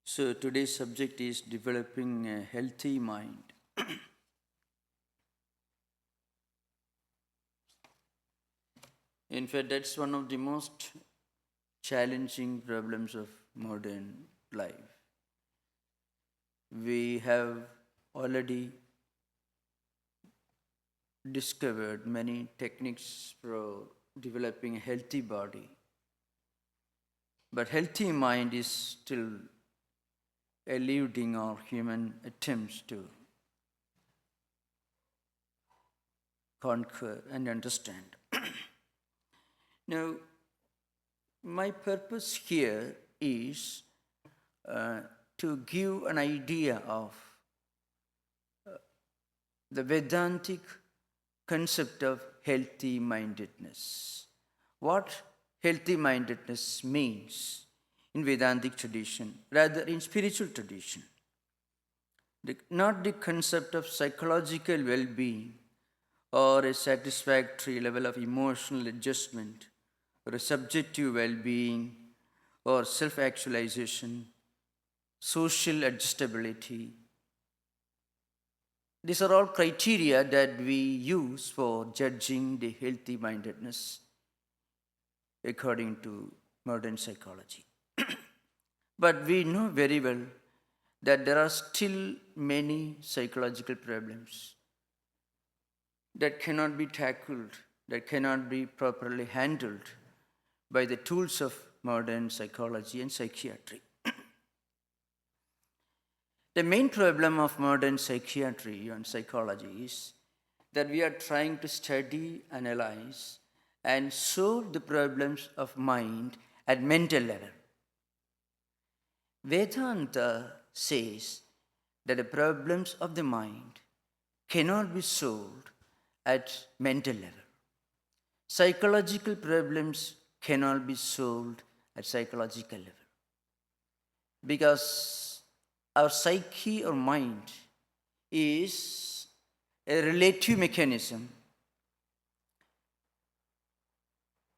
So today's subject is developing a healthy mind. In fact, that's one of the most challenging problems of modern life. We have already discovered many techniques for developing a healthy body. But healthy mind is still eluding our human attempts to conquer and understand. Now, my purpose here is to give an idea of the Vedantic concept of healthy mindedness. What healthy mindedness means in Vedantic tradition, rather in spiritual tradition. Not the concept of psychological well-being or a satisfactory level of emotional adjustment or a subjective well-being or self-actualization, social adjustability. These are all criteria that we use for judging the healthy mindedness according to modern psychology. But we know very well that there are still many psychological problems that cannot be tackled, that cannot be properly handled by the tools of modern psychology and psychiatry. The main problem of modern psychiatry and psychology is that we are trying to study, analyze, and solve the problems of mind at mental level. Vedanta says that the problems of the mind cannot be solved at mental level. Psychological problems cannot be solved at psychological level. Because our psyche or mind is a relative mechanism,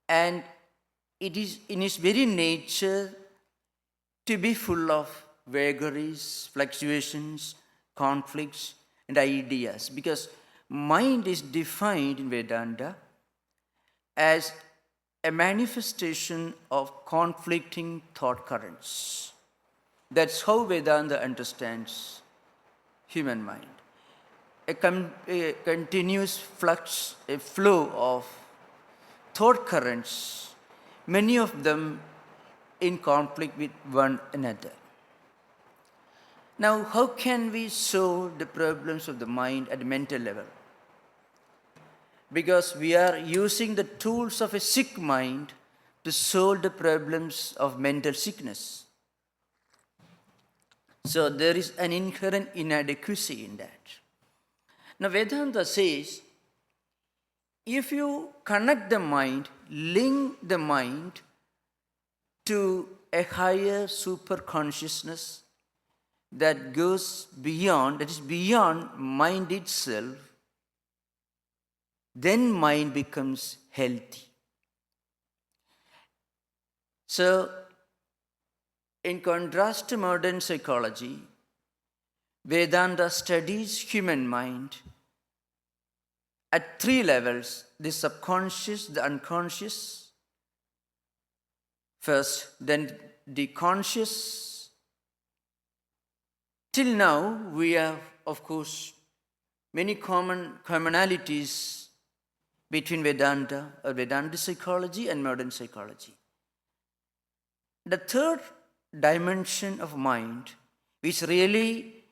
and it is in its very nature to be full of vagaries, fluctuations, conflicts, and ideas. Because mind is defined in Vedanta as a manifestation of conflicting thought currents. That's how Vedanta understands human mind. A continuous flux, a flow of thought currents, many of them in conflict with one another. Now, how can we solve the problems of the mind at the mental level? Because we are using the tools of a sick mind to solve the problems of mental sickness. So there is an inherent inadequacy in that. Now Vedanta says, if you connect the mind, link the mind to a higher super consciousness that goes beyond, that is beyond mind itself, then mind becomes healthy. So, in contrast to modern psychology, Vedanta studies human mind at three levels: the subconscious, the unconscious, first, then the conscious. Till now, we have, of course, many commonalities between Vedanta or Vedanta psychology and modern psychology. The third dimension of mind, which really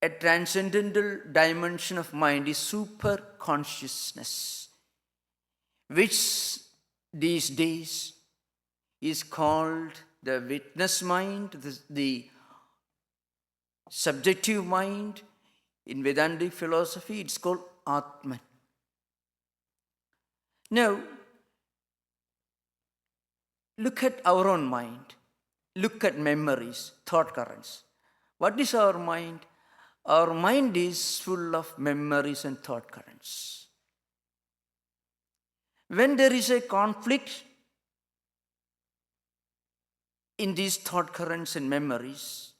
a transcendental dimension of mind, is super consciousness, which these days is called the witness mind, the subjective mind. In Vedantic philosophy, it's called Atman. Now, look at our own mind. Look at memories, thought currents. What is our mind? Our mind is full of memories and thought currents. When there is a conflict in these thought currents and memories,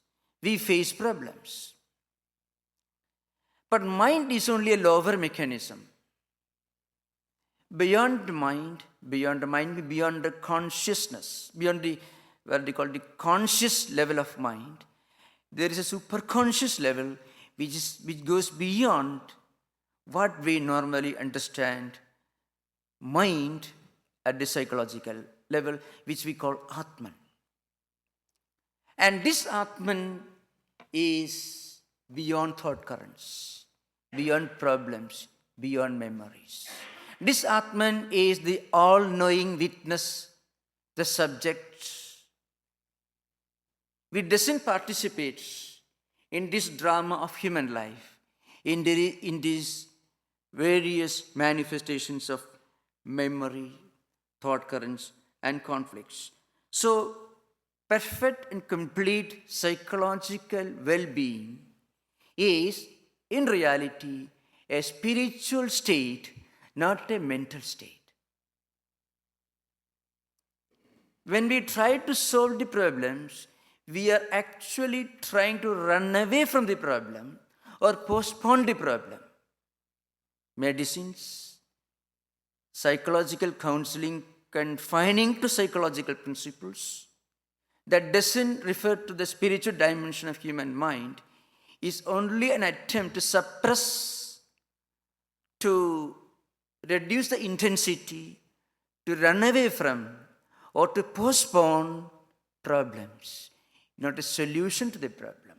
we face problems. But mind is only a lower mechanism. Beyond the mind, beyond the consciousness, beyond the what they call the conscious level of mind, there is a superconscious level which goes beyond what we normally understand mind at the psychological level, which we call Atman. And this Atman is beyond thought currents, beyond problems, beyond memories. This Atman is the all-knowing witness, the subject. It doesn't participate in this drama of human life, in these various manifestations of memory, thought currents, and conflicts. So, perfect and complete psychological well-being is, in reality, a spiritual state, not a mental state. When we try to solve the problems, we are actually trying to run away from the problem or postpone the problem. Medicines, psychological counseling confining to psychological principles that doesn't refer to the spiritual dimension of human mind is only an attempt to suppress, to reduce the intensity, to run away from, or to postpone problems, not a solution to the problem.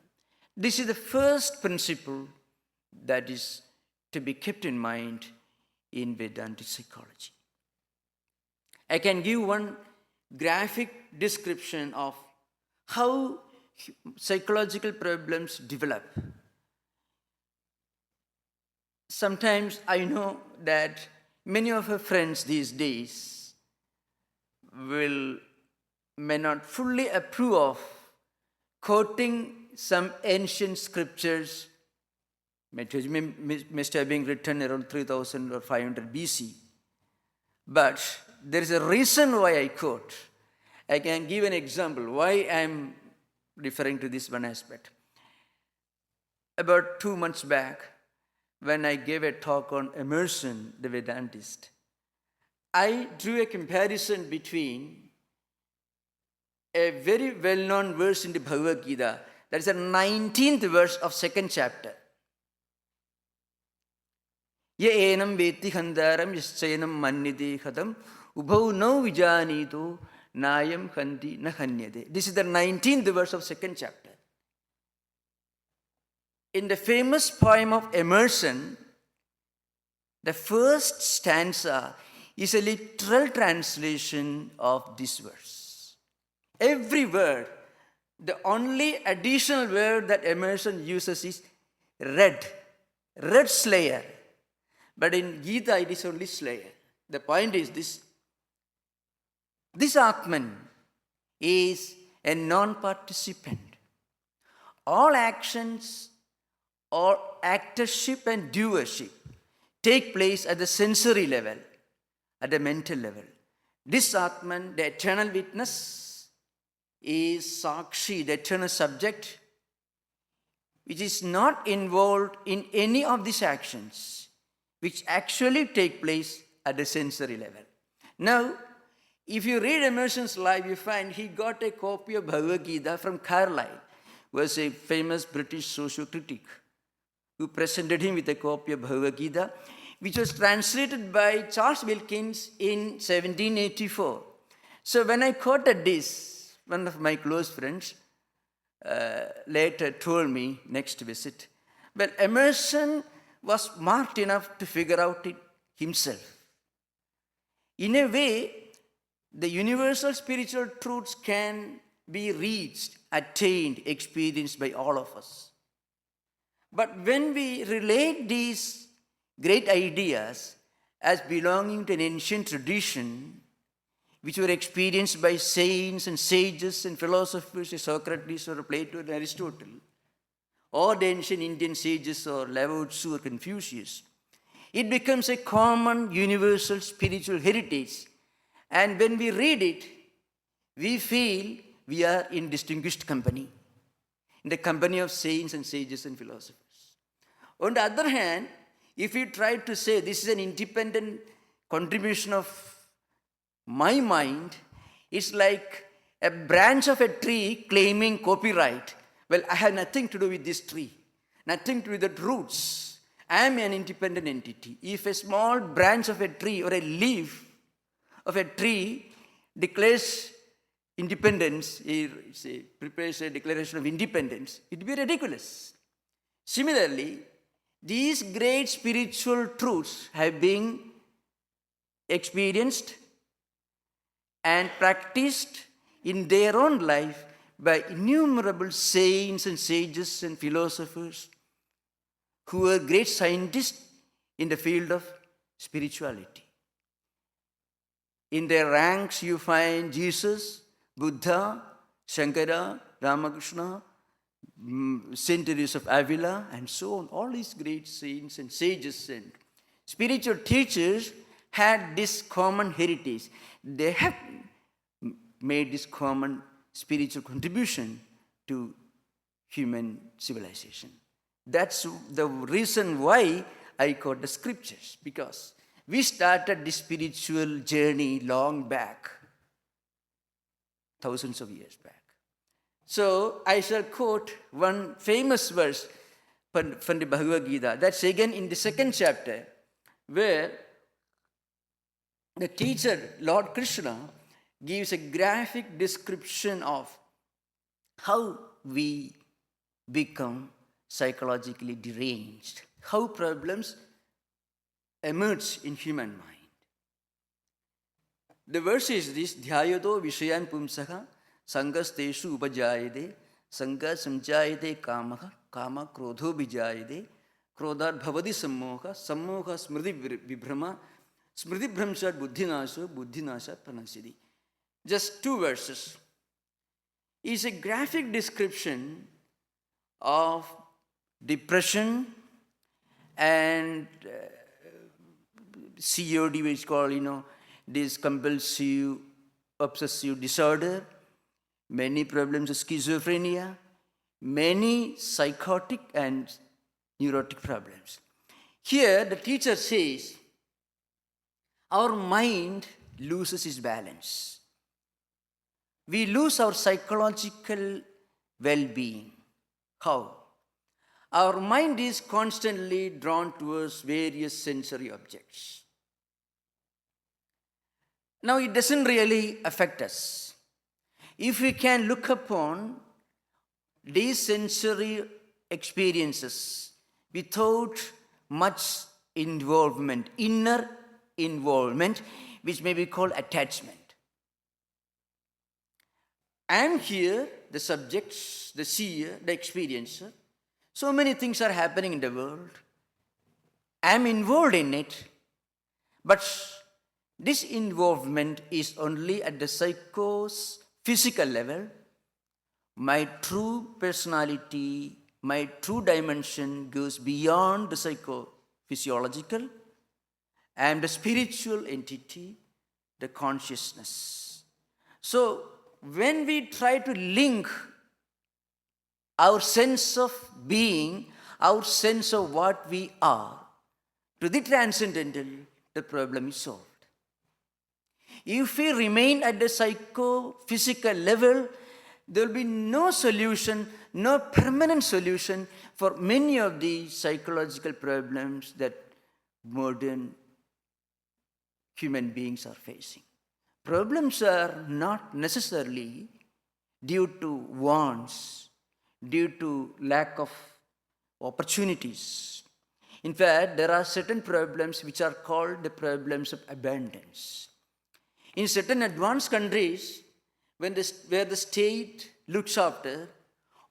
This is the first principle that is to be kept in mind in Vedantic psychology. I can give one graphic description of how psychological problems develop. Sometimes I know that many of our friends these days may not fully approve of quoting some ancient scriptures, must have been written around 3000 or 500 BC. But there is a reason why I quote. I can give an example why I am referring to this one aspect. About 2 months back, when I gave a talk on Emerson, the Vedantist, I drew a comparison between a very well-known verse in the Bhagavad Gita, that is the 19th verse of 2nd chapter. Ye enam veti khandaram yaschayanam manniti khadam ubhau no vijanito nayam khandi na khanyade. This is the 19th verse of 2nd chapter. In the famous poem of Emerson, the first stanza is a literal translation of this verse. Every word, the only additional word that Emerson uses is red slayer. But in Gita, it is only slayer. The point is this Atman is a non-participant. All actions or actorship and doership take place at the sensory level, at the mental level. This Atman, the eternal witness, is Sakshi, the eternal subject, which is not involved in any of these actions, which actually take place at the sensory level. Now, if you read Emerson's life, you find he got a copy of Bhagavad Gita from Carlyle, who was a famous British socio-critic, who presented him with a copy of Bhagavad Gita, which was translated by Charles Wilkins in 1784. So when I quoted this, one of my close friends later told me next visit, well, Emerson was smart enough to figure out it himself. In a way, the universal spiritual truths can be reached, attained, experienced by all of us. But when we relate these great ideas as belonging to an ancient tradition, which were experienced by saints and sages and philosophers like Socrates or Plato and Aristotle, or the ancient Indian sages or Lao Tzu or Confucius, it becomes a common universal spiritual heritage. And when we read it, we feel we are in distinguished company, in the company of saints and sages and philosophers. On the other hand, if we try to say this is an independent contribution of my mind, it's like a branch of a tree claiming copyright. Well, I have nothing to do with this tree, nothing to do with the roots. I am an independent entity. If a small branch of a tree or a leaf of a tree declares independence, prepares a declaration of independence, it would be ridiculous. Similarly, these great spiritual truths have been experienced and practiced in their own life by innumerable saints and sages and philosophers who were great scientists in the field of spirituality. In their ranks you find Jesus, Buddha, Shankara, Ramakrishna, Saint Teresa of Avila, and so on. All these great saints and sages and spiritual teachers had this common heritage. They have made this common spiritual contribution to human civilization. That's the reason why I quote the scriptures, because we started this spiritual journey long back, thousands of years back. So I shall quote one famous verse from the Bhagavad Gita. That's again in the 2nd chapter, where the teacher, Lord Krishna, gives a graphic description of how we become psychologically deranged, how problems emerge in human mind. The verse is this: Dhyayodo Vishayan Pumsaha Sangasteshu Upajayade Sanga Sanjayade Kamaha Kama Krodho Bijayade Krodhat Bhavadi Sammoha Sammoha Smriti Vibhrama Smriti Bhramshat Buddhinasha Buddhinasha Pranasidi. Just 2 verses. It's a graphic description of depression and COD, which is called, this compulsive obsessive disorder, many problems of schizophrenia, many psychotic and neurotic problems. Here, the teacher says, our mind loses its balance. We lose our psychological well-being. How? Our mind is constantly drawn towards various sensory objects. Now, it doesn't really affect us. If we can look upon these sensory experiences without much involvement, inner involvement, which may be called attachment. And here, the subjects, the seer, the experiencer, so many things are happening in the world. I am involved in it, but this involvement is only at the psycho-physical level. My true personality, my true dimension goes beyond the psycho-physiological. I am the spiritual entity, the consciousness. So, when we try to link our sense of being, our sense of what we are, to the transcendental, the problem is solved. If we remain at the psycho-physical level, there will be no solution, no permanent solution for many of the psychological problems that modern human beings are facing. Problems are not necessarily due to wants, due to lack of opportunities. In fact, there are certain problems which are called the problems of abundance. In certain advanced countries, where the state looks after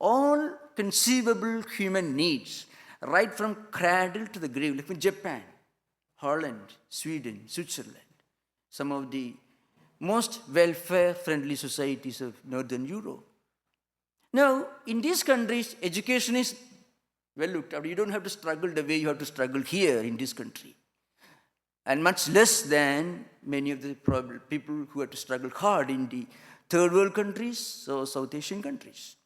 all conceivable human needs, right from cradle to the grave, like in Japan, Holland, Sweden, Switzerland, some of the most welfare-friendly societies of Northern Europe. Now, in these countries, education is well looked after. You don't have to struggle the way you have to struggle here in this country. And much less than many of the people who have to struggle hard in the third world countries or South Asian countries.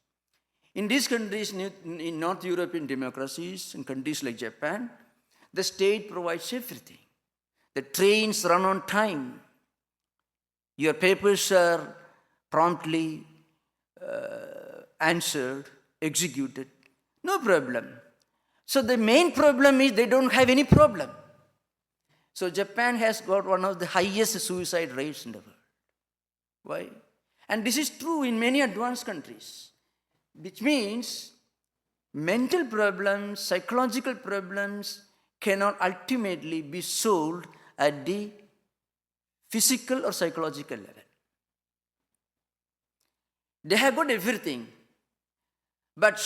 In these countries, in North European democracies, in countries like Japan, the state provides everything. The trains run on time. Your papers are promptly answered, executed. No problem. So the main problem is they don't have any problem. So Japan has got one of the highest suicide rates in the world. Why? And this is true in many advanced countries, which means mental problems, psychological problems cannot ultimately be solved at the physical or psychological level. They have got everything. But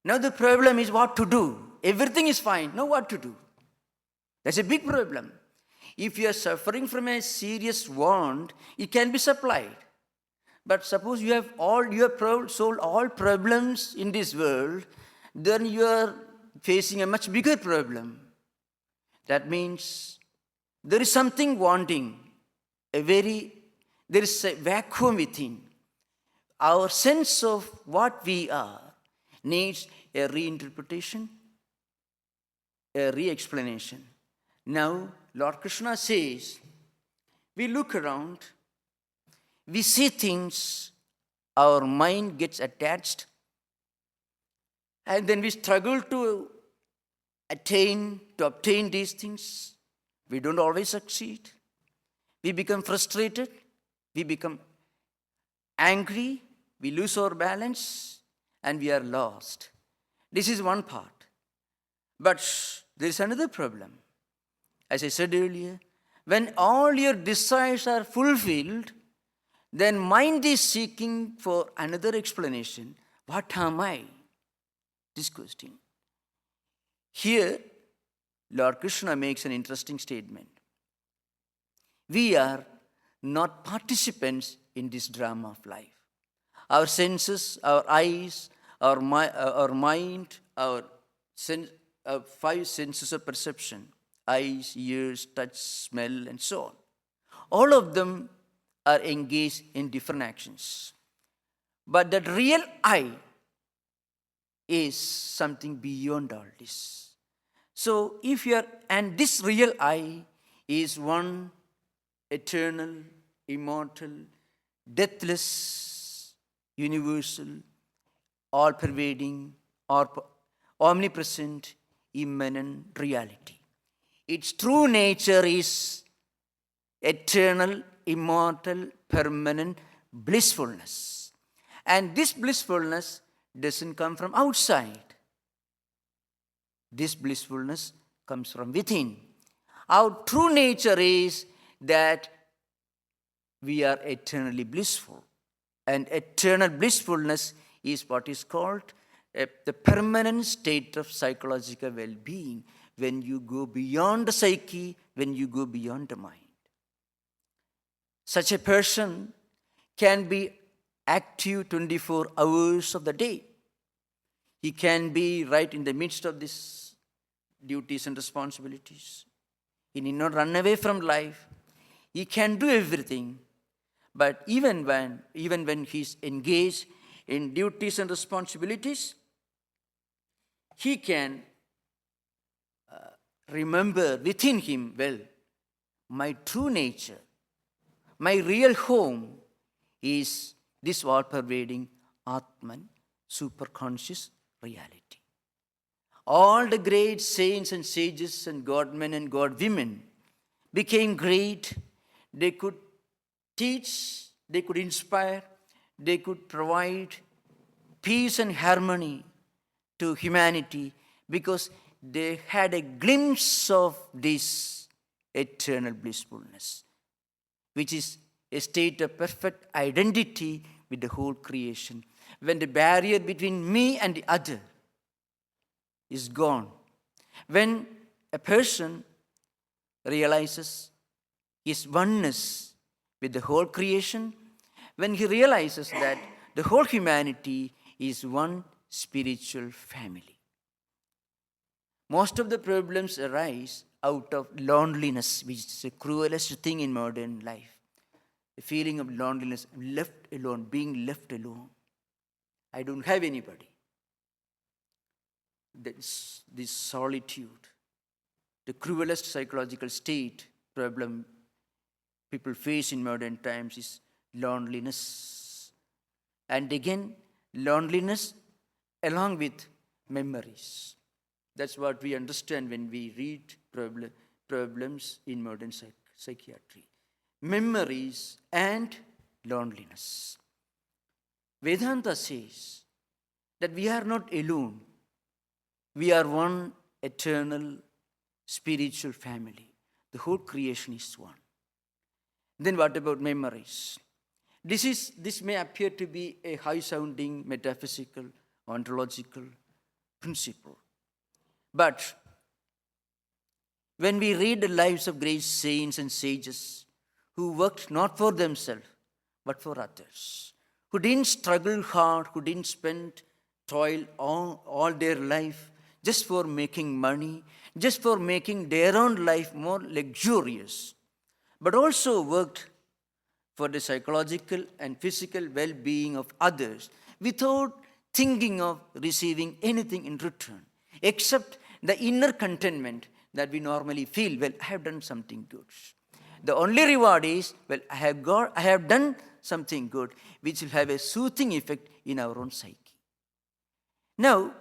now the problem is what to do. Everything is fine. Now what to do? That's a big problem. If you are suffering from a serious wound, it can be supplied. But suppose you have solved all problems in this world, then you are facing a much bigger problem. That means there is something wanting, there is a vacuum within. Our sense of what we are needs a reinterpretation, a re-explanation. Now, Lord Krishna says, we look around, we see things, our mind gets attached, and then we struggle to obtain these things. We don't always succeed. We become frustrated. We become angry. We lose our balance, and we are lost. This is one part. But there is another problem. As I said earlier, when all your desires are fulfilled, then mind is seeking for another explanation. What am I? This question. Here, Lord Krishna makes an interesting statement. We are not participants in this drama of life. Our senses, our eyes, our mind, our five senses of perception, eyes, ears, touch, smell, and so on. All of them are engaged in different actions. But that real I is something beyond all this. So and this real I is one eternal, immortal, deathless, universal, all-pervading, omnipresent, immanent reality. Its true nature is eternal, immortal, permanent blissfulness. And this blissfulness doesn't come from outside. This blissfulness comes from within. Our true nature is that we are eternally blissful. And eternal blissfulness is what is called the permanent state of psychological well-being, when you go beyond the psyche, when you go beyond the mind. Such a person can be active 24 hours of the day. He can be right in the midst of these duties and responsibilities. He need not run away from life. He can do everything. But even when he's engaged in duties and responsibilities, he can remember within him, well, my true nature, my real home is this all-pervading Atman, superconscious reality. All the great saints and sages and godmen and godwomen became great. They could teach, they could inspire, they could provide peace and harmony to humanity because they had a glimpse of this eternal blissfulness, which is a state of perfect identity with the whole creation. When the barrier between me and the other is gone, when a person realizes his oneness with the whole creation, when he realizes that the whole humanity is one spiritual family. Most of the problems arise out of loneliness, which is the cruelest thing in modern life. a feeling of loneliness, left alone, being left alone. I don't have anybody. This solitude, the cruelest psychological state problem people face in modern times is loneliness. And again, loneliness along with memories. That's what we understand when we read problems in modern psychiatry. Memories and loneliness. Vedanta says that we are not alone. We are one eternal spiritual family. The whole creation is one. Then what about memories? This may appear to be a high-sounding metaphysical, ontological principle. But when we read the lives of great saints and sages who worked not for themselves, but for others, who didn't struggle hard, who didn't spend toil all their life just for making money, just for making their own life more luxurious, but also worked for the psychological and physical well-being of others without thinking of receiving anything in return, except the inner contentment that we normally feel, well, I have done something good. The only reward is, well, I have done something good, which will have a soothing effect in our own psyche. Now,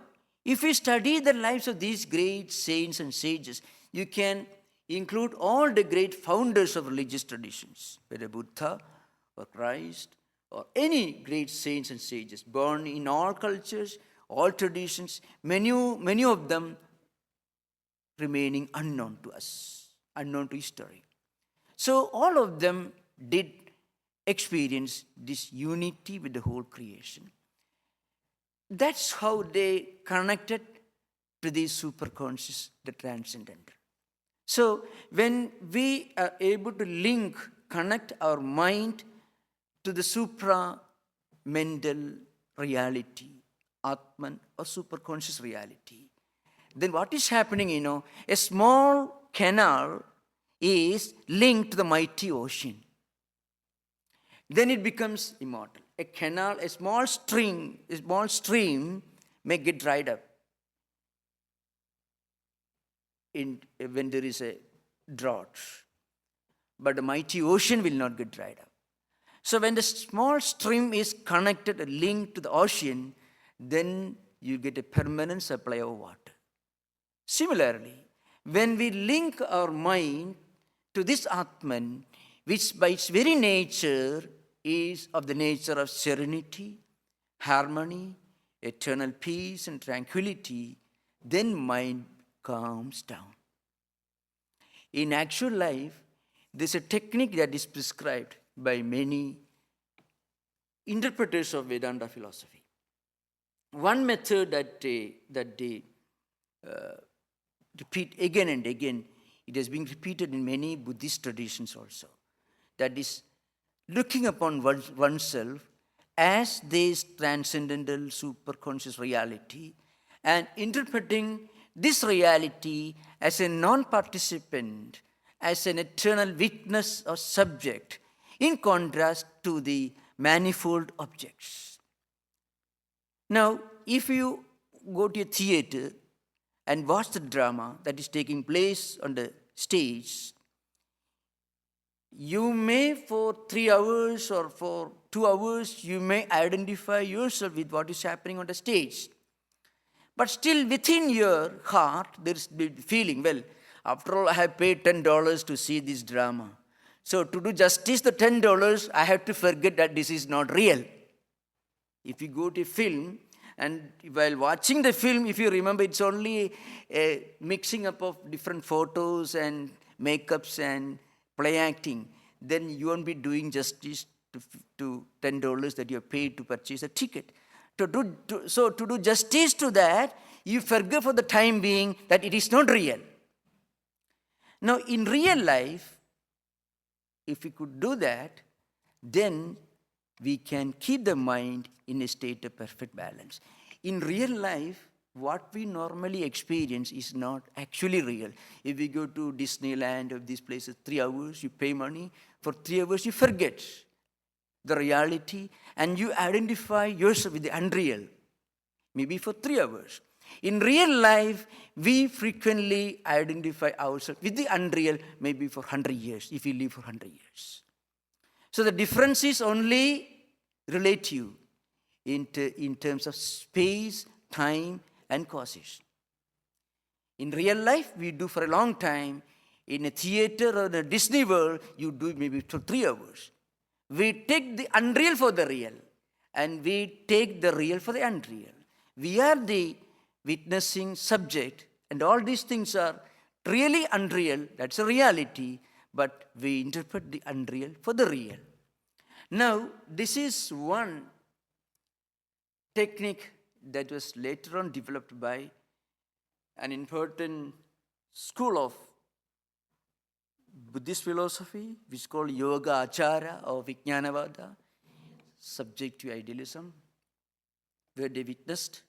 if we study the lives of these great saints and sages, you can include all the great founders of religious traditions, whether Buddha or Christ or any great saints and sages, born in all cultures, all traditions, many of them remaining unknown to us, unknown to history. So all of them did experience this unity with the whole creation. That's how they connected to the superconscious, the transcendental. So when we are able to connect our mind to the supra-mental reality, Atman or superconscious reality, then what is happening, a small canal is linked to the mighty ocean. Then it becomes immortal. A canal, a small stream may get dried up when there is a drought. But the mighty ocean will not get dried up. So when the small stream is connected, linked to the ocean, then you get a permanent supply of water. Similarly, when we link our mind to this Atman, which by its very nature is of the nature of serenity, harmony, eternal peace and tranquility, then mind calms down. In actual life, there's a technique that is prescribed by many interpreters of Vedanta philosophy. One method that they repeat again and again, it has been repeated in many Buddhist traditions also, that is looking upon oneself as this transcendental superconscious reality and interpreting this reality as a non-participant, as an eternal witness or subject, in contrast to the manifold objects. Now, if you go to a theater and watch the drama that is taking place on the stage, you may for 3 hours or for 2 hours, you may identify yourself with what is happening on the stage. But still within your heart, there is the feeling, well, after all, I have paid $10 to see this drama. So to do justice to $10, I have to forget that this is not real. If you go to a film, and while watching the film, if you remember, it's only a mixing up of different photos and makeups and play acting, then you won't be doing justice to $10 that you have paid to purchase a ticket. So to do justice to that, you forget for the time being that it is not real. Now, in real life, if we could do that, then we can keep the mind in a state of perfect balance. In real life, what we normally experience is not actually real. If we go to Disneyland or these places, 3 hours, you pay money. For 3 hours, you forget the reality and you identify yourself with the unreal, maybe for 3 hours. In real life, we frequently identify ourselves with the unreal, maybe for 100 years, if we live for 100 years. So the difference is only relative in terms of space, time, and causation. In real life, we do for a long time. In a theater or a Disney World, you do maybe for 3 hours. We take the unreal for the real, and we take the real for the unreal. We are the witnessing subject, and all these things are really unreal. That's a reality, but we interpret the unreal for the real. Now, this is one technique that was later on developed by an important school of Buddhist philosophy, which is called Yoga Acharya or Vivekananda, subject to idealism, where they witnessed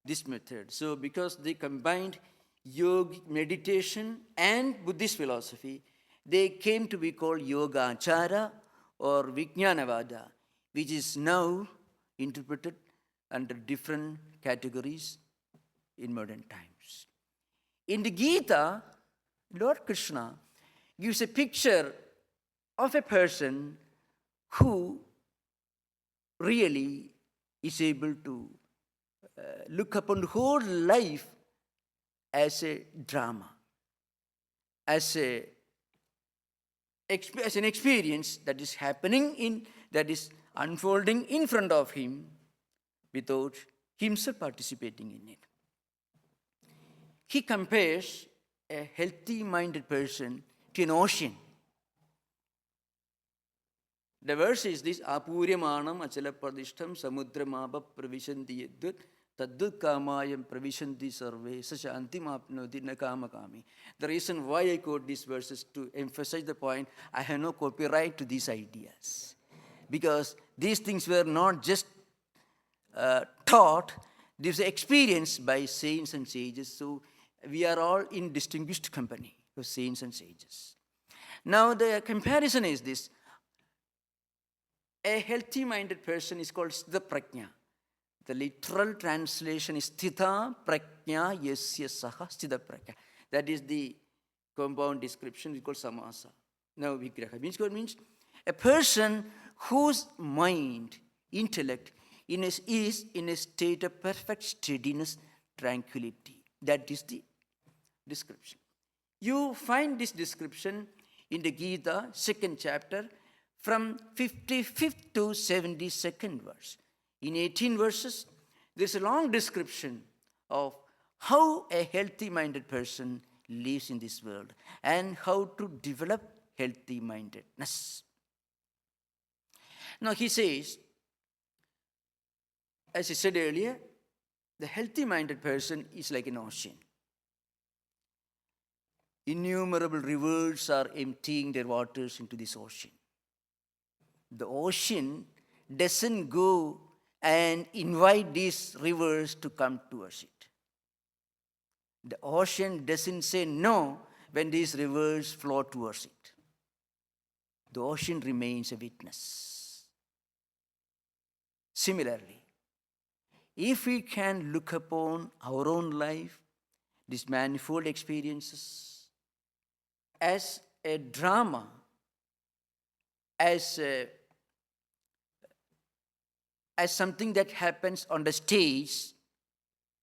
this method. So because they combined yogic meditation and Buddhist philosophy, they came to be called Yoga Acharya or Vivekananda, which is now interpreted under different categories in modern times. In the Gita, Lord Krishna gives a picture of a person who really is able to look upon the whole life as a drama, as an experience that is happening that is unfolding in front of him without himself participating in it. He compares a healthy-minded person to an ocean. The verse is this: Apuryamanam achalapradishtam samudramaba pravishanti yadut taddut kamayam pravishanti sarve sashanti mapnoti nakamakami. The reason why I quote these verses to emphasize the point, I have no copyright to these ideas. Because these things were not just taught, this was experienced by saints and sages. So we are all in distinguished company of saints and sages. Now the comparison is this: a healthy-minded person is called Sthita Prajna. The literal translation is Sthita Prajna Yasya Saha Sthita Prajna. That is the compound description we call Samasa. Now Vigraha means a person whose mind, intellect is in a state of perfect steadiness, tranquility. That is the description. You find this description in the Gita, 2nd chapter, from 55th to 72nd verse. In 18 verses, there's a long description of how a healthy-minded person lives in this world and how to develop healthy-mindedness. Now he says, as I said earlier, the healthy-minded person is like an ocean. Innumerable rivers are emptying their waters into this ocean. The ocean doesn't go and invite these rivers to come towards it. The ocean doesn't say no when these rivers flow towards it. The ocean remains a witness. Similarly, if we can look upon our own life, these manifold experiences, as a drama, as something that happens on the stage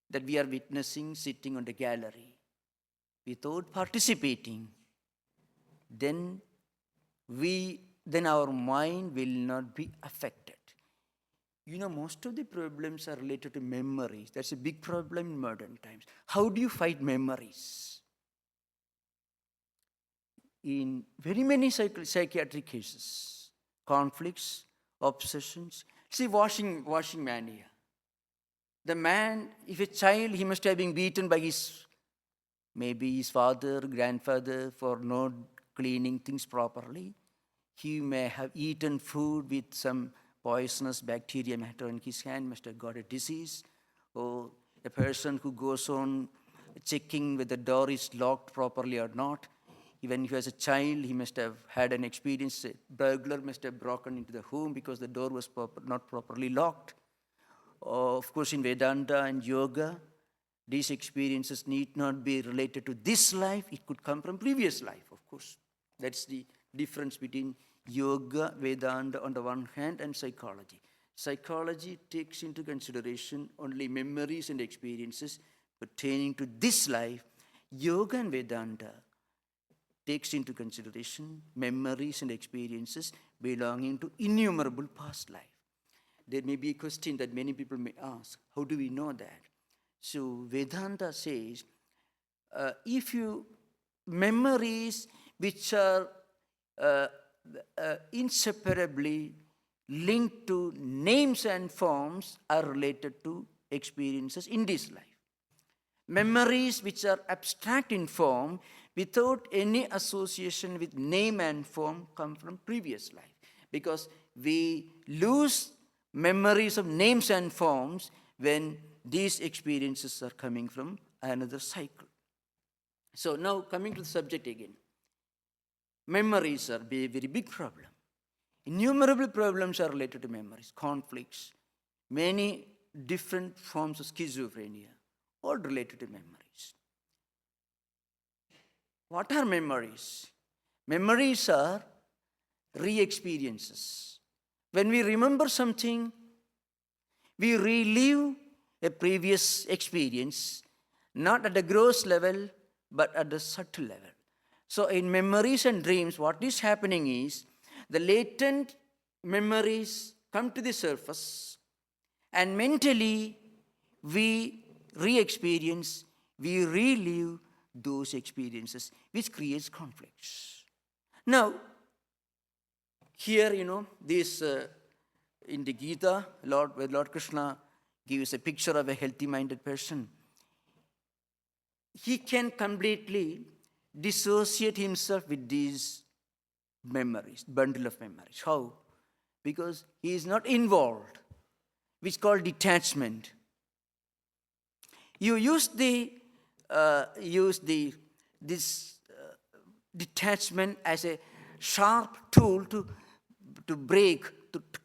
that we are witnessing, sitting on the gallery, without participating, then our mind will not be affected. You know, most of the problems are related to memories. That's a big problem in modern times. How do you fight memories? In very many psychiatric cases, conflicts, obsessions. See, washing mania. The man, if a child, he must have been beaten by maybe his father, grandfather for not cleaning things properly. He may have eaten food with some poisonous bacteria matter in his hand, must have got a disease. Or a person who goes on checking whether the door is locked properly or not. Even if he was a child, he must have had an experience. A burglar must have broken into the home because the door was not properly locked. Of course, in Vedanta and yoga, these experiences need not be related to this life. It could come from previous life, of course. That's the difference between yoga, Vedanta on the one hand, and psychology. Psychology takes into consideration only memories and experiences pertaining to this life. Yoga and Vedanta takes into consideration memories and experiences belonging to innumerable past life. There may be a question that many people may ask, how do we know that? So Vedanta says, if you memories which are inseparably linked to names and forms are related to experiences in this life. Memories which are abstract in form without any association with name and form come from previous life. Because we lose memories of names and forms when these experiences are coming from another cycle. So now coming to the subject again. Memories are a very big problem. Innumerable problems are related to memories, conflicts, many different forms of schizophrenia, all related to memories. What are memories? Memories are re-experiences. When we remember something, we relive a previous experience, not at the gross level, but at the subtle level. So in memories and dreams, what is happening is, the latent memories come to the surface, and mentally we re-experience, we relive those experiences, which creates conflicts. Now, here, this in the Gita, Lord Krishna gives a picture of a healthy-minded person. He can completely dissociate himself with these memories, bundle of memories. How? Because he is not involved, which is called detachment. You use this detachment as a sharp tool to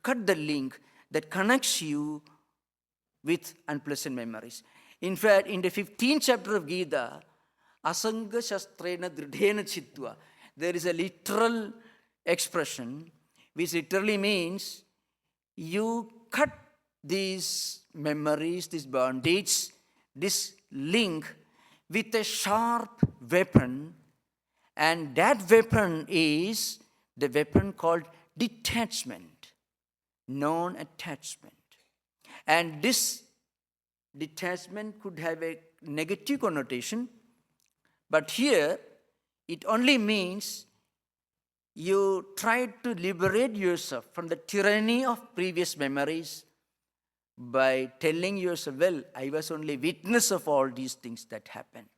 cut the link that connects you with unpleasant memories. In fact, in the 15th chapter of Gita, Asanga Shastrena Dridhena Chitva, there is a literal expression which literally means you cut these memories, this bondage, this link with a sharp weapon, and that weapon is the weapon called detachment, non-attachment. And this detachment could have a negative connotation, but here it only means you try to liberate yourself from the tyranny of previous memories by telling yourself, well, I was only witness of all these things that happened.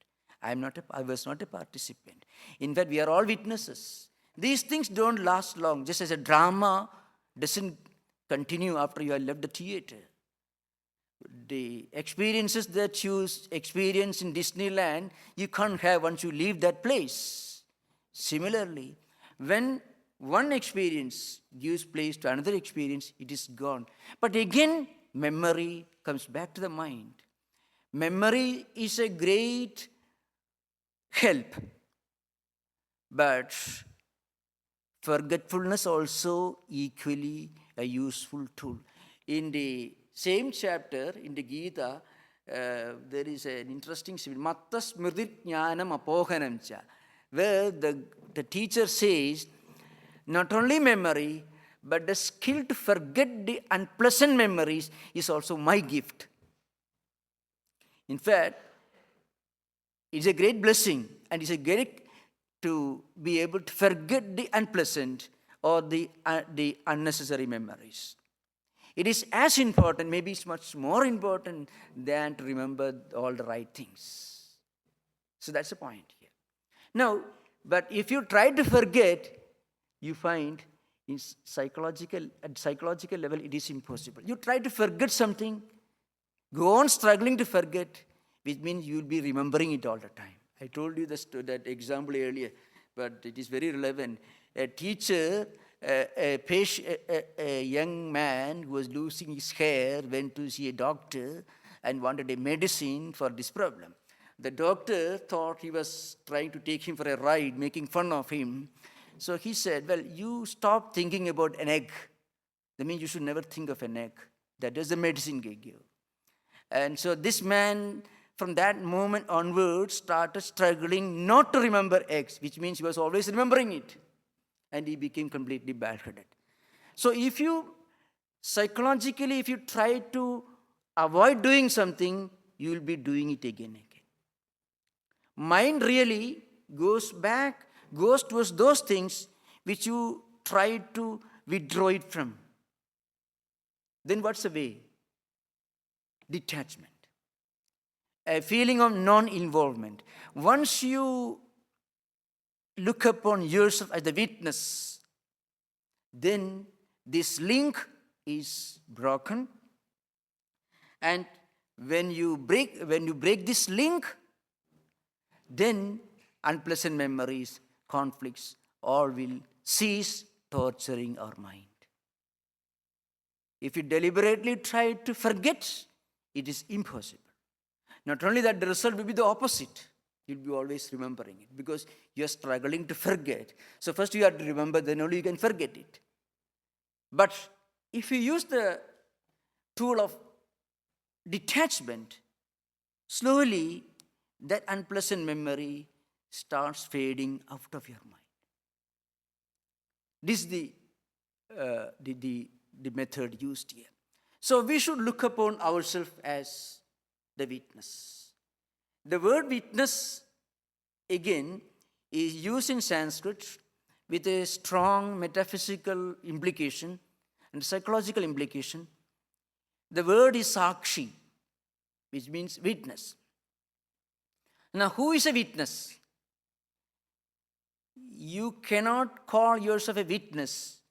I was not a participant. In fact, we are all witnesses. These things don't last long, just as a drama doesn't continue after you have left the theater. The experiences that you experience in Disneyland, you can't have once you leave that place. Similarly, when one experience gives place to another experience, it is gone. But again, memory comes back to the mind. Memory is a great help, but forgetfulness also equally a useful tool. In the same chapter, in the Gita, there is an interesting statement, Matta smridit jnanam apohanam cha, where the teacher says, not only memory, but the skill to forget the unpleasant memories is also my gift. In fact, it's a great blessing, and it's a great to be able to forget the unpleasant or the unnecessary memories. It is as important, maybe it's much more important than to remember all the right things. So that's the point here. Now, but if you try to forget, you find at psychological level, it is impossible. You try to forget something, Go on struggling to forget, which means you will be remembering it all the time. I told you that example earlier, but it is very relevant. A teacher, a young man who was losing his hair went to see a doctor and wanted a medicine for this problem. The doctor thought he was trying to take him for a ride, making fun of him. So he said, well, you stop thinking about an egg. That means you should never think of an egg. That is the medicine they give. And so this man, from that moment onwards, started struggling not to remember eggs, which means he was always remembering it. And he became completely bad-headed. So if you, psychologically, if you try to avoid doing something, you will be doing it again and again. Mind really goes towards those things which you try to withdraw it from. Then what's the way? Detachment. A feeling of non-involvement. Once you look upon yourself as the witness, then this link is broken. And when you break this link, then unpleasant memories, conflicts, all will cease torturing our mind. If you deliberately try to forget, it is impossible. Not only that, the result will be the opposite. You'll be always remembering it because you're struggling to forget. So first you have to remember, then only you can forget it. But if you use the tool of detachment, slowly that unpleasant memory starts fading out of your mind. This is the method used here. So we should look upon ourselves as the witness. The word witness, again, is used in Sanskrit with a strong metaphysical implication and psychological implication. The word is sakshi, which means witness. Now, who is a witness? You cannot call yourself a witness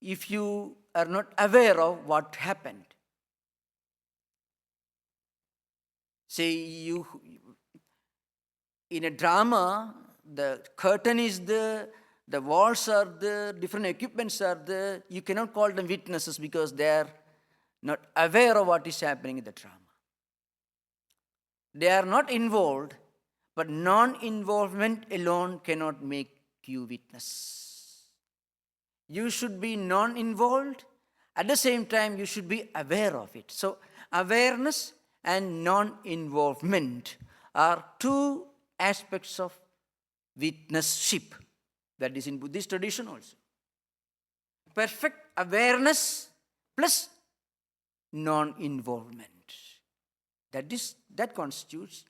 if you are not aware of what happened. Say you, in a drama, the curtain is there, the walls are there, different equipments are there. You cannot call them witnesses because they are not aware of what is happening in the drama. They are not involved, but non-involvement alone cannot make you witness. You should be non-involved. At the same time, you should be aware of it. So awareness and non-involvement are two aspects of witnessship. That is in Buddhist tradition also. Perfect awareness plus non-involvement. That constitutes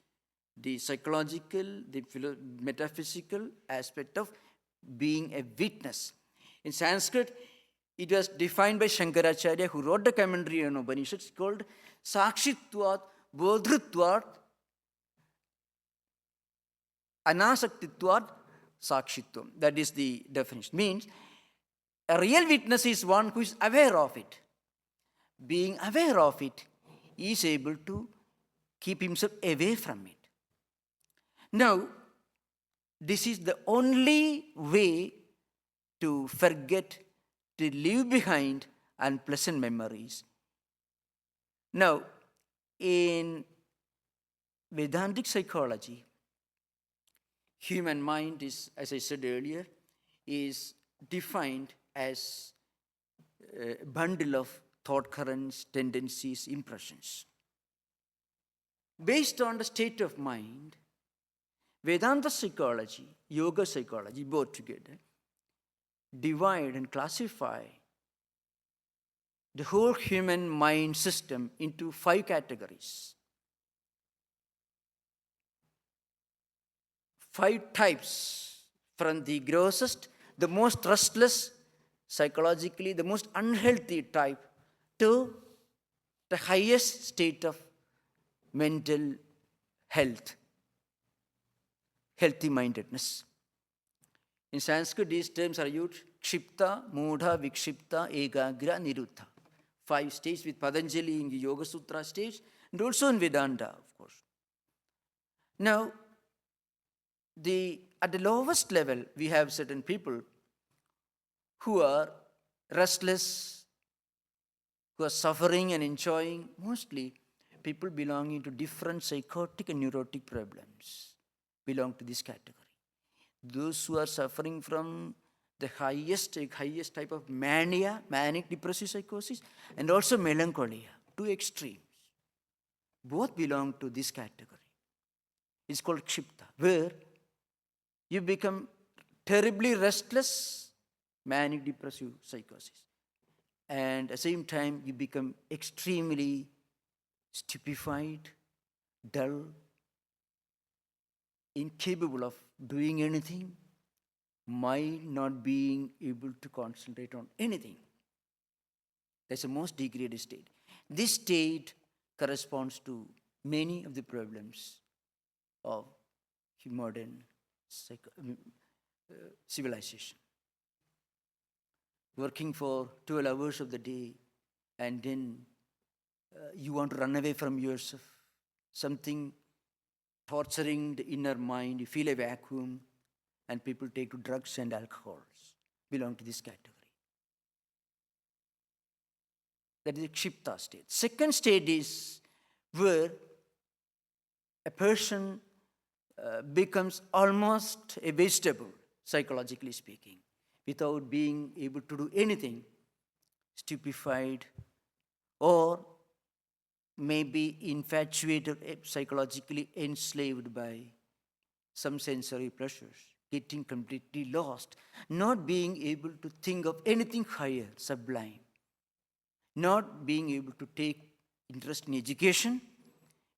the psychological, the metaphysical aspect of being a witness. In Sanskrit, it was defined by Shankaracharya, who wrote the commentary on Upanishads, called Sakshitvat, Bodhritvat, Anasaktitvat, Sakshitvam. That is the definition. Means, a real witness is one who is aware of it. Being aware of it, he is able to keep himself away from it. Now, this is the only way to forget, to leave behind unpleasant memories. Now, in Vedantic psychology, human mind is, as I said earlier, is defined as a bundle of thought currents, tendencies, impressions. Based on the state of mind, Vedanta psychology, yoga psychology, both together, divide and classify the whole human mind system into 5 categories. 5 types, from the grossest, the most restless, psychologically the most unhealthy type, to the highest state of mental health, healthy mindedness. In Sanskrit, these terms are used: Kshipta, Mudha, Vikshipta, Ekagra, Niruddha. 5 stages with Patanjali in the Yoga Sutra stage, and also in Vedanta, of course. Now, at the lowest level, we have certain people who are restless, who are suffering and enjoying, mostly people belonging to different psychotic and neurotic problems belong to this category. Those who are suffering from the highest type of mania, manic depressive psychosis, and also melancholia, two extremes, both belong to this category. It's called kshipta, where you become terribly restless, manic depressive psychosis, and at the same time you become extremely stupefied, dull, incapable of doing anything, mind not being able to concentrate on anything. That's the most degraded state. This state corresponds to many of the problems of modern civilization. Working for 12 hours of the day, and then you want to run away from yourself, something torturing the inner mind, you feel a vacuum, and people take to drugs and alcohols, belong to this category. That is the kshipta state. Second state is where a person becomes almost a vegetable, psychologically speaking, without being able to do anything, stupefied, or maybe infatuated, psychologically enslaved by some sensory pleasures, getting completely lost, not being able to think of anything higher, sublime, not being able to take interest in education,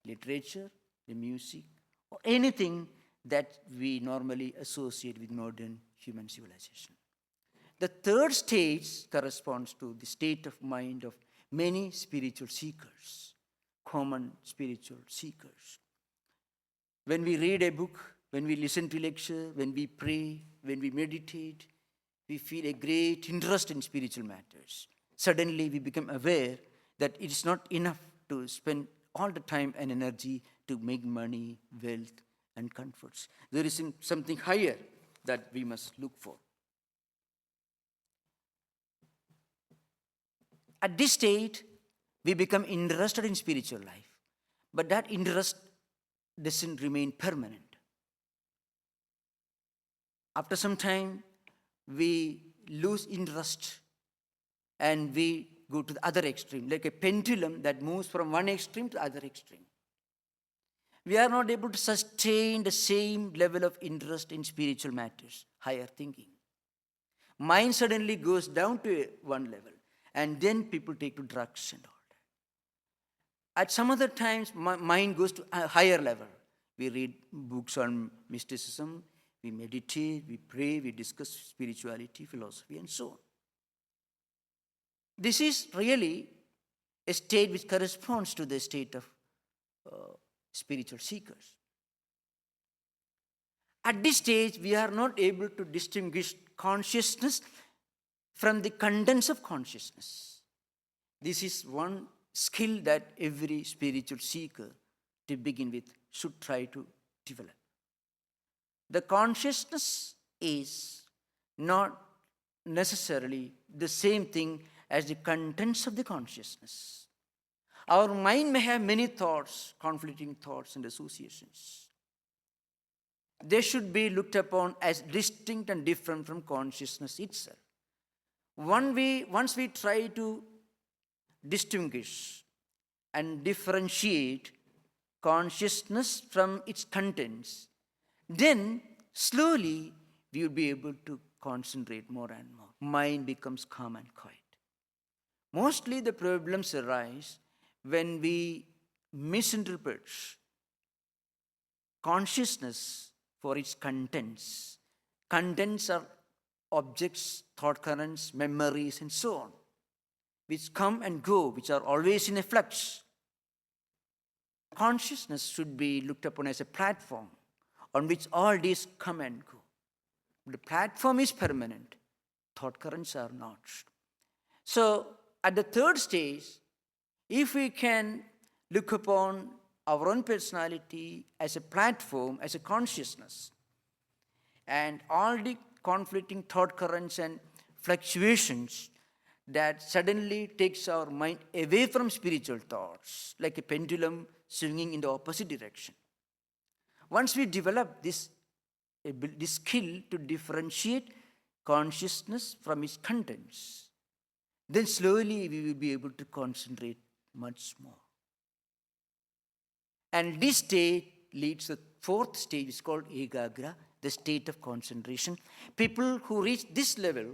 literature, the music, or anything that we normally associate with modern human civilization. The third stage corresponds to the state of mind of many spiritual seekers, common spiritual seekers. When we read a book, when we listen to lecture, when we pray, when we meditate, we feel a great interest in spiritual matters. Suddenly we become aware that it is not enough to spend all the time and energy to make money, wealth, and comforts. There is something higher that we must look for. At this state, we become interested in spiritual life, but that interest doesn't remain permanent. After some time, we lose interest and we go to the other extreme, like a pendulum that moves from one extreme to the other extreme. We are not able to sustain the same level of interest in spiritual matters, higher thinking. Mind suddenly goes down to one level, and then people take to drugs and all that. At some other times, mind goes to a higher level. We read books on mysticism, we meditate, we pray, we discuss spirituality, philosophy, and so on. This is really a state which corresponds to the state of spiritual seekers. At this stage, we are not able to distinguish consciousness from the contents of consciousness. This is one skill that every spiritual seeker, to begin with, should try to develop. The consciousness is not necessarily the same thing as the contents of the consciousness. Our mind may have many thoughts, conflicting thoughts and associations. They should be looked upon as distinct and different from consciousness itself. Once we try to distinguish and differentiate consciousness from its contents, then slowly we will be able to concentrate more and more. Mind becomes calm and quiet. Mostly the problems arise when we misinterpret consciousness for its contents. Contents are objects, thought currents, memories, and so on, which come and go, which are always in a flux. Consciousness should be looked upon as a platform on which all these come and go. The platform is permanent. Thought currents are not. So, At the third stage, if we can look upon our own personality as a platform, as a consciousness, and all the conflicting thought currents and fluctuations that suddenly takes our mind away from spiritual thoughts, like a pendulum swinging in the opposite direction. Once we develop this skill to differentiate consciousness from its contents, then slowly we will be able to concentrate much more. And this state leads to the fourth stage, is called Ekagra, the state of concentration. People who reach this level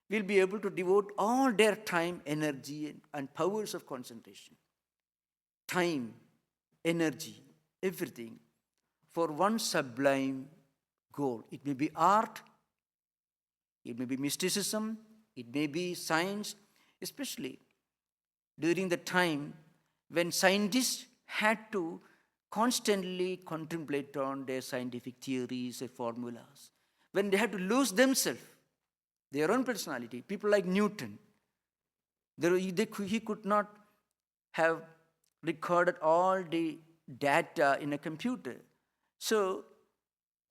will be able to devote all their time, energy, and powers of concentration, time, energy, everything, for one sublime goal. It may be art, it may be mysticism, it may be science, especially during the time when scientists had to constantly contemplate on their scientific theories and formulas, when they had to lose themselves, their own personality. People like Newton, he could not have recorded all the data in a computer. So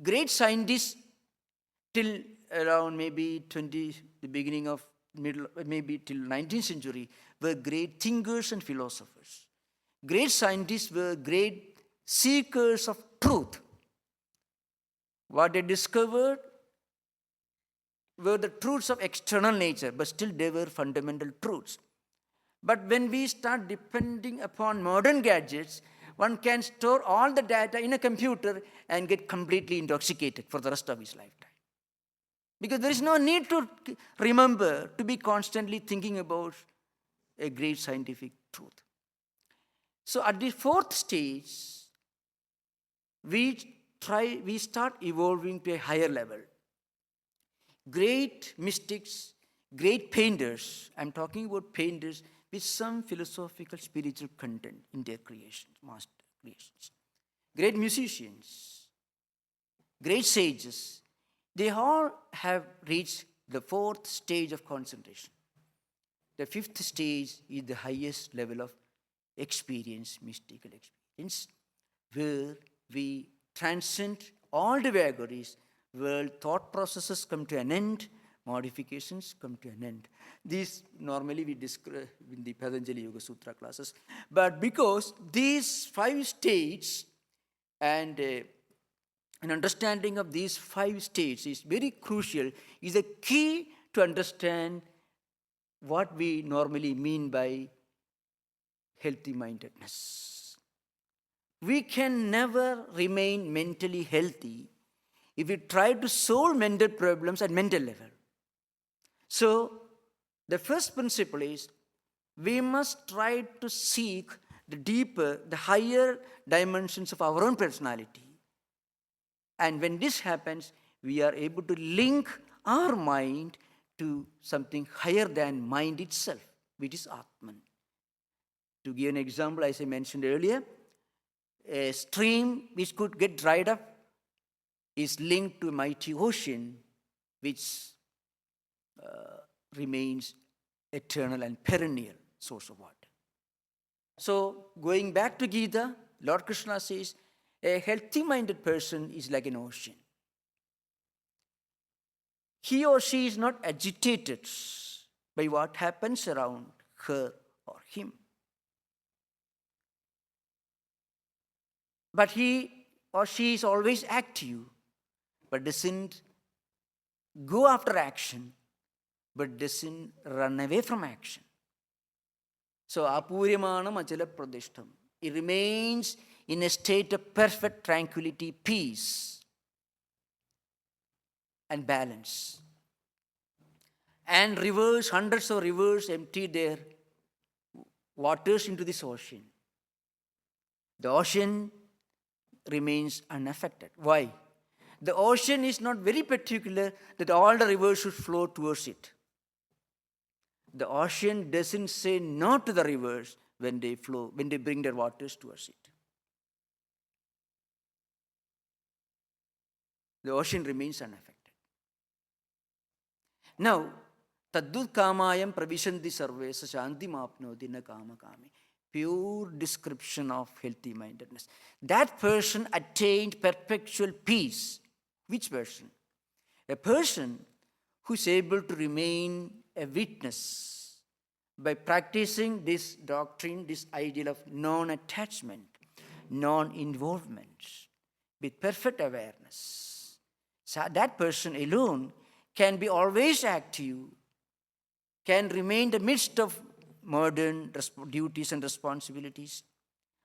great scientists till around maybe the beginning of maybe till 19th century were great thinkers and philosophers. Great scientists were great seekers of truth. What they discovered were the truths of external nature, but still they were fundamental truths. But when we start depending upon modern gadgets, one can store all the data in a computer and get completely intoxicated for the rest of his lifetime. Because there is no need to remember, to be constantly thinking about a great scientific truth. So at the fourth stage, we start evolving to a higher level. Great mystics, great painters, I'm talking about painters with some philosophical, spiritual content in their creations, master creations. Great musicians, great sages, they all have reached the fourth stage of concentration. The fifth stage is the highest level of experience, mystical experience, where we transcend all the vagaries, where thought processes come to an end, modifications come to an end. These normally we describe in the Patanjali Yoga Sutra classes. But because these 5 states and an understanding of these 5 states is very crucial, is a key to understand what we normally mean by healthy mindedness. We can never remain mentally healthy if we try to solve mental problems at mental level. So, the first principle is we must try to seek the deeper, the higher dimensions of our own personality. And when this happens, we are able to link our mind to something higher than mind itself, which is Atman. To give an example, as I mentioned earlier, a stream which could get dried up is linked to a mighty ocean which remains eternal and perennial source of water. So, going back to Gita, Lord Krishna says, a healthy-minded person is like an ocean. He or she is not agitated by what happens around her or him. But he or she is always active, but doesn't go after action, but doesn't run away from action. So, apuryamanam achala pradishtam. It remains in a state of perfect tranquility, peace, and balance. And rivers, hundreds of rivers empty their waters into this ocean. The ocean remains unaffected. Why? The ocean is not very particular that all the rivers should flow towards it. The ocean doesn't say no to the rivers when they flow, when they bring their waters towards it. The ocean remains unaffected. Now, Taddut kamayam pravishanti sarve shanti mapnoti na kama kami. Pure description of healthy mindedness. That person attained perpetual peace. Which person? A person who is able to remain a witness by practicing this doctrine, this ideal of non-attachment, non-involvement, with perfect awareness. So that person alone can be always active, can remain in the midst of modern duties and responsibilities,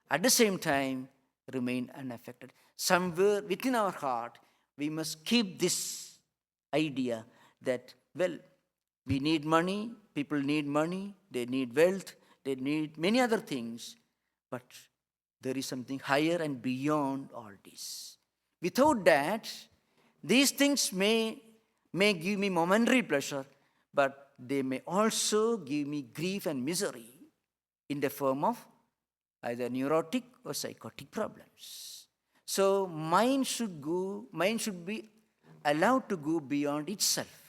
at the same time remain unaffected. Somewhere within our heart, we must keep this idea that, well, we need money, people need money, they need wealth, they need many other things, but there is something higher and beyond all this. Without that, these things may give me momentary pleasure, but they may also give me grief and misery in the form of either neurotic or psychotic problems. So mind should be allowed to go beyond itself.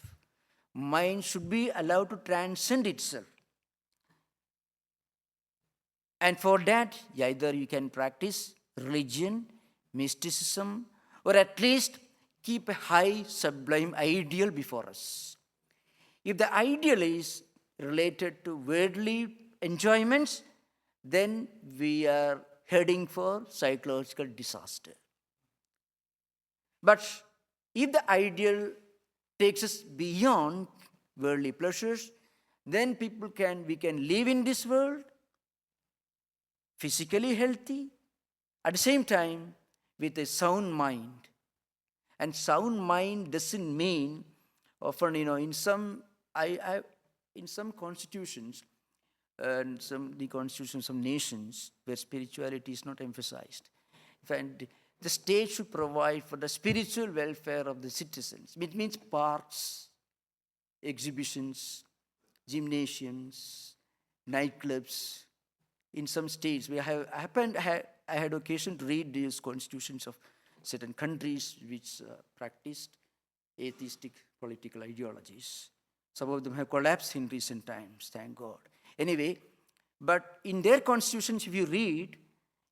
Mind should be allowed to transcend itself. And for that, either you can practice religion, mysticism, or at least keep a high, sublime ideal before us. If the ideal is related to worldly enjoyments, then we are heading for psychological disaster. But if the ideal takes us beyond worldly pleasures, then we can live in this world physically healthy, at the same time with a sound mind. And sound mind doesn't mean often, in some constitutions and the constitutions of nations where spirituality is not emphasized. In fact, the state should provide for the spiritual welfare of the citizens. It means parks, exhibitions, gymnasiums, nightclubs. In some states, I had occasion to read these constitutions of certain countries which practiced atheistic political ideologies. Some of them have collapsed in recent times, thank God. Anyway, but in their constitutions, if you read,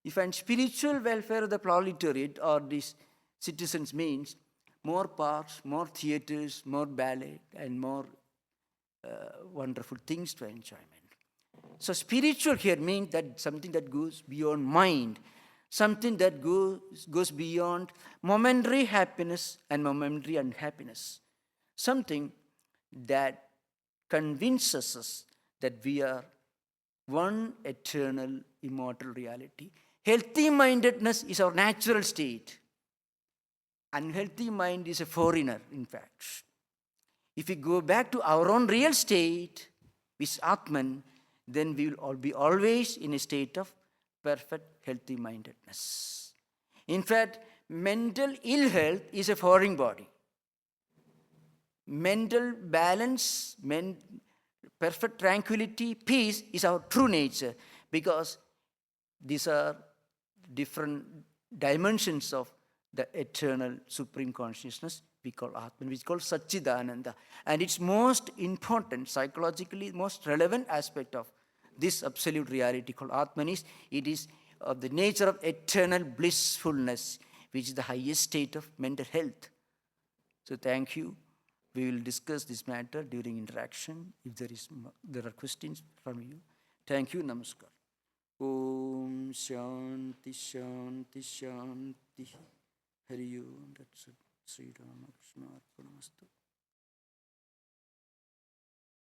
you find spiritual welfare of the proletariat or these citizens means more parks, more theaters, more ballet, and more wonderful things to enjoyment. So spiritual here means that something that goes beyond mind, something that goes beyond momentary happiness and momentary unhappiness, something that convinces us that we are one eternal, immortal reality. Healthy mindedness is our natural state. Unhealthy mind is a foreigner, in fact. If we go back to our own real state, which is Atman, then we will all be always in a state of perfect healthy mindedness. In fact, mental ill health is a foreign body. Mental balance, perfect tranquility, peace is our true nature, because these are different dimensions of the eternal supreme consciousness we call Atman, which is called Satchidananda. And its most important, psychologically most relevant aspect of this absolute reality called Atman is, it is of the nature of eternal blissfulness, which is the highest state of mental health. So thank you. We will discuss this matter during interaction if there are questions from you. Thank you. Namaskar. Om Shanti Shanti Shanti. Hari Om. That's it. Sri Ramakrishna Order.